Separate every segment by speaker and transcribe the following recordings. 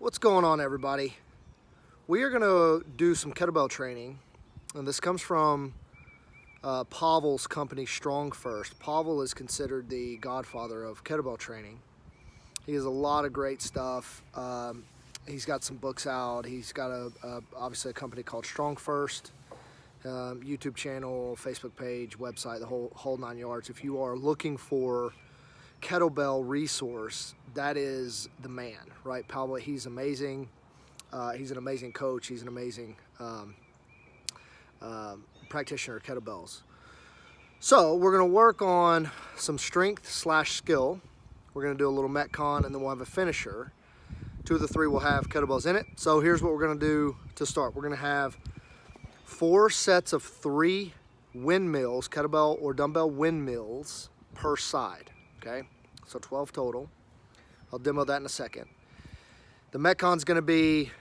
Speaker 1: What's going on, everybody? We are going to do some kettlebell training, and this comes from Pavel's company, Strong First. Pavel is considered the godfather of kettlebell training. He has a lot of great stuff. He's got some books out. He's got obviously a company called Strong First, YouTube channel, Facebook page, website, the whole 9 yards. If you are looking for kettlebell resource, that is the man, right? Pavel, he's amazing. He's an amazing coach. He's an amazing practitioner of kettlebells. So we're going to work on some strength / skill. We're going to do a little metcon, and then we'll have a finisher. 2 of the 3 will have kettlebells in it. So here's what we're going to do to start. We're going to have 4 sets of 3 windmills, kettlebell or dumbbell windmills per side. Okay, so 12 total. I'll demo that in a second. The metcon's going to be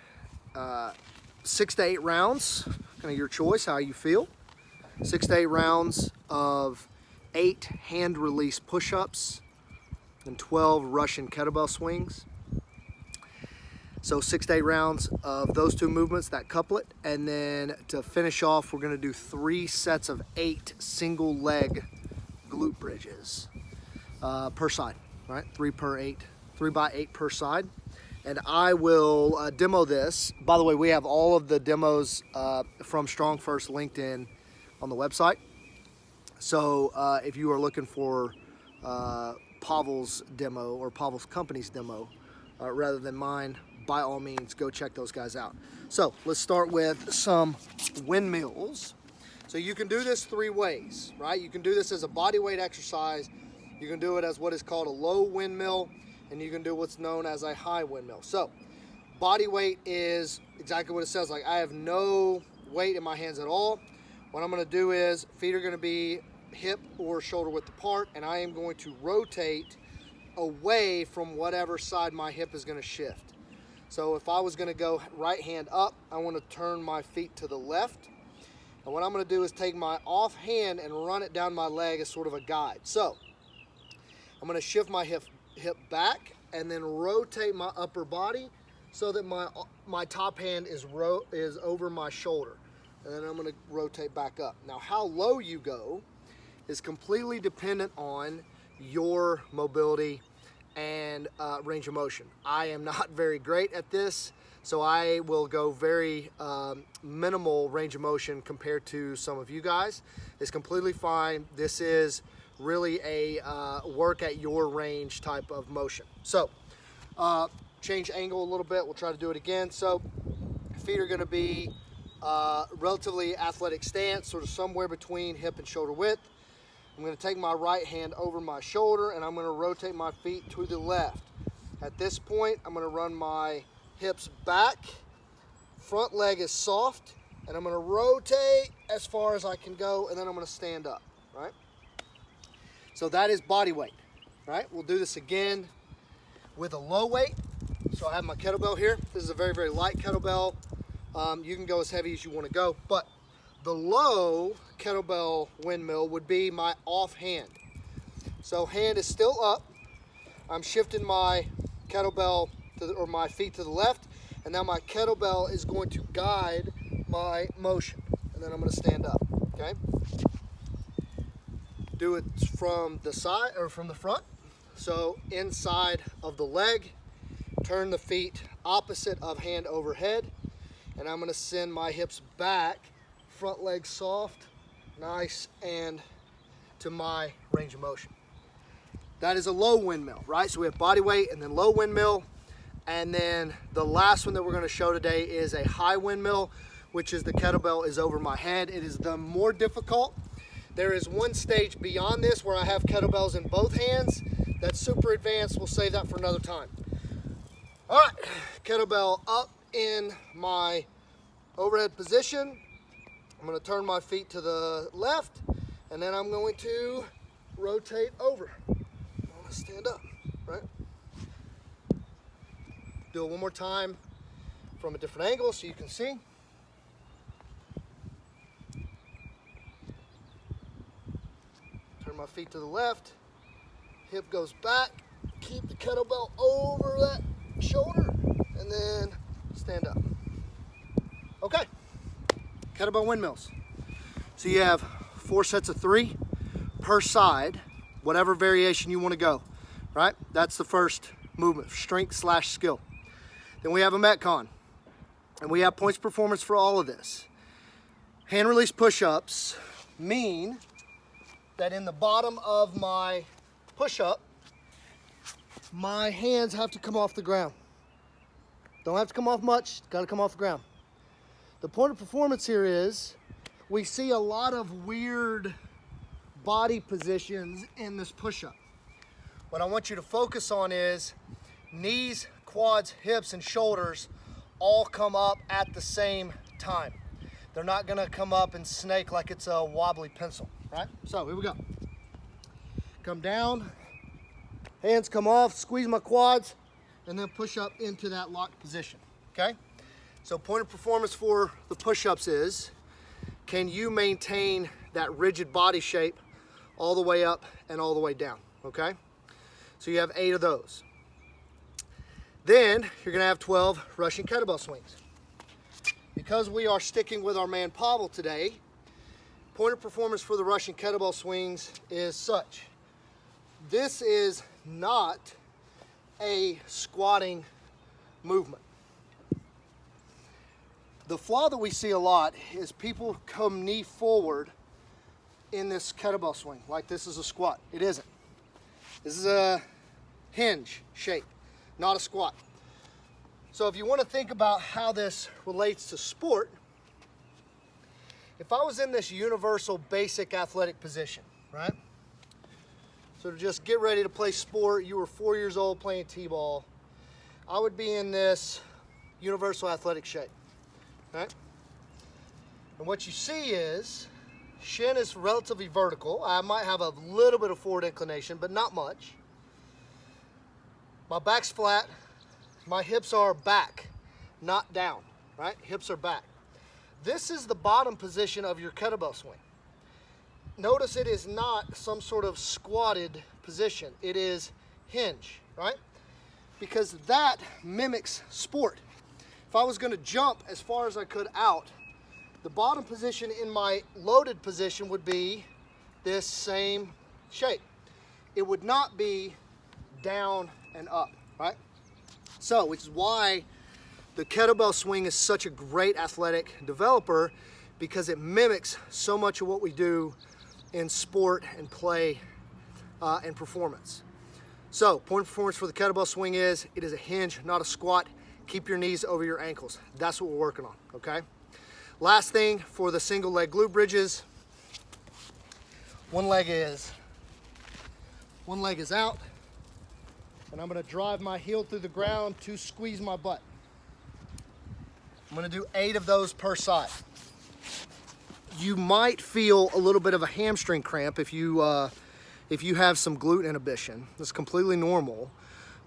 Speaker 1: 6 to 8 rounds, kind of your choice, how you feel. 6 to 8 rounds of 8 hand release push-ups and 12 Russian kettlebell swings. So 6 to 8 rounds of those 2 movements, that couplet, and then to finish off, we're going to do 3 sets of 8 single leg glute bridges per side, right? 3 by 8 per side. And I will demo this. By the way, we have all of the demos from Strong First linked in on the website. So if you are looking for Pavel's demo or Pavel's company's demo rather than mine, by all means, go check those guys out. So let's start with some windmills. So you can do this 3 ways, right? You can do this as a body weight exercise. You can do it as what is called a low windmill, and you can do what's known as a high windmill. So body weight is exactly what it says. Like, I have no weight in my hands at all. What I'm going to do is feet are going to be hip or shoulder width apart, and I am going to rotate away from whatever side my hip is going to shift. So if I was going to go right hand up, I want to turn my feet to the left. And what I'm going to do is take my off hand and run it down my leg as sort of a guide. So I'm going to shift my hip back and then rotate my upper body so that my top hand is over my shoulder. And then I'm going to rotate back up. Now, how low you go is completely dependent on your mobility and range of motion. I am not very great at this, so I will go very minimal range of motion compared to some of you guys. It's completely fine. This is really a work at your range type of motion. So change angle a little bit. We'll try to do it again. So feet are going to be relatively athletic stance, sort of somewhere between hip and shoulder width. I'm going to take my right hand over my shoulder, and I'm going to rotate my feet to the left. At this point, I'm going to run my hips back. Front leg is soft, and I'm going to rotate as far as I can go, and then I'm going to stand up, right? So that is body weight, right? We'll do this again with a low weight. So I have my kettlebell here. This is a very, very light kettlebell. You can go as heavy as you want to go, but the low kettlebell windmill would be my off hand. So hand is still up. I'm shifting my kettlebell or my feet to the left, and now my kettlebell is going to guide my motion. And then I'm going to stand up, okay? Do it from the side or from the front. So inside of the leg, turn the feet opposite of hand overhead, and I'm going to send my hips back, front leg soft, nice, and to my range of motion. That is a low windmill, right? So we have body weight and then low windmill, and then the last one that we're going to show today is a high windmill, which is the kettlebell is over my head. It is the more difficult. There is one stage beyond this where I have kettlebells in both hands. That's super advanced. We'll save that for another time. All right, kettlebell up in my overhead position. I'm going to turn my feet to the left, and then I'm going to rotate over. I'm going to stand up, right? Do it one more time from a different angle so you can see. Turn my feet to the left, hip goes back, keep the kettlebell over that shoulder, and then kettlebell windmills. So you have 4 sets of 3 per side, whatever variation you want to go, right? That's the first movement, strength slash skill. Then we have a Metcon, and we have points performance for all of this. Hand release push-ups mean that in the bottom of my push-up, my hands have to come off the ground. Don't have to come off much, got to come off the ground. The point of performance here is we see a lot of weird body positions in this push-up. What I want you to focus on is knees, quads, hips, and shoulders all come up at the same time. They're not gonna come up and snake like it's a wobbly pencil, right? So here we go. Come down, hands come off, squeeze my quads, and then push up into that locked position, okay? So point of performance for the push-ups is, can you maintain that rigid body shape all the way up and all the way down, okay? So you have 8 of those. Then you're gonna have 12 Russian kettlebell swings. Because we are sticking with our man Pavel today, point of performance for the Russian kettlebell swings is such. This is not a squatting movement. The flaw that we see a lot is people come knee forward in this kettlebell swing, like this is a squat. It isn't. This is a hinge shape, not a squat. So if you want to think about how this relates to sport, if I was in this universal basic athletic position, right? So to just get ready to play sport, you were 4 years old playing t-ball, I would be in this universal athletic shape, right? And what you see is, shin is relatively vertical. I might have a little bit of forward inclination, but not much. My back's flat. My hips are back, not down, right? Hips are back. This is the bottom position of your kettlebell swing. Notice it is not some sort of squatted position. It is hinge, right? Because that mimics sport. If I was going to jump as far as I could out, the bottom position in my loaded position would be this same shape. It would not be down and up, right? So, which is why the kettlebell swing is such a great athletic developer, because it mimics so much of what we do in sport and play and performance. So, point of performance for the kettlebell swing is, it is a hinge, not a squat. Keep your knees over your ankles. That's what we're working on, okay? Last thing for the single leg glute bridges, one leg is out, and I'm gonna drive my heel through the ground to squeeze my butt. I'm gonna do 8 of those per side. You might feel a little bit of a hamstring cramp if you have some glute inhibition. That's completely normal.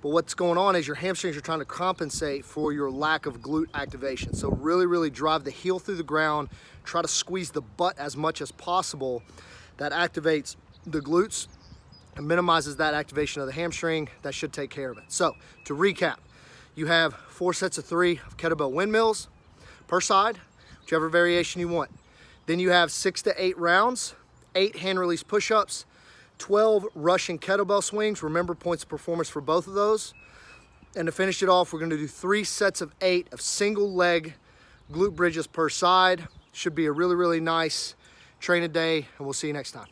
Speaker 1: But what's going on is your hamstrings are trying to compensate for your lack of glute activation. So really, really drive the heel through the ground. Try to squeeze the butt as much as possible. That activates the glutes and minimizes that activation of the hamstring. That should take care of it. So to recap, you have 4 sets of 3 of kettlebell windmills per side, whichever variation you want. Then you have 6 to 8 rounds, 8 hand release push-ups, 12 Russian kettlebell swings. Remember, points of performance for both of those. And to finish it off, we're gonna do 3 sets of 8 of single leg glute bridges per side. Should be a really, really nice training day, and we'll see you next time.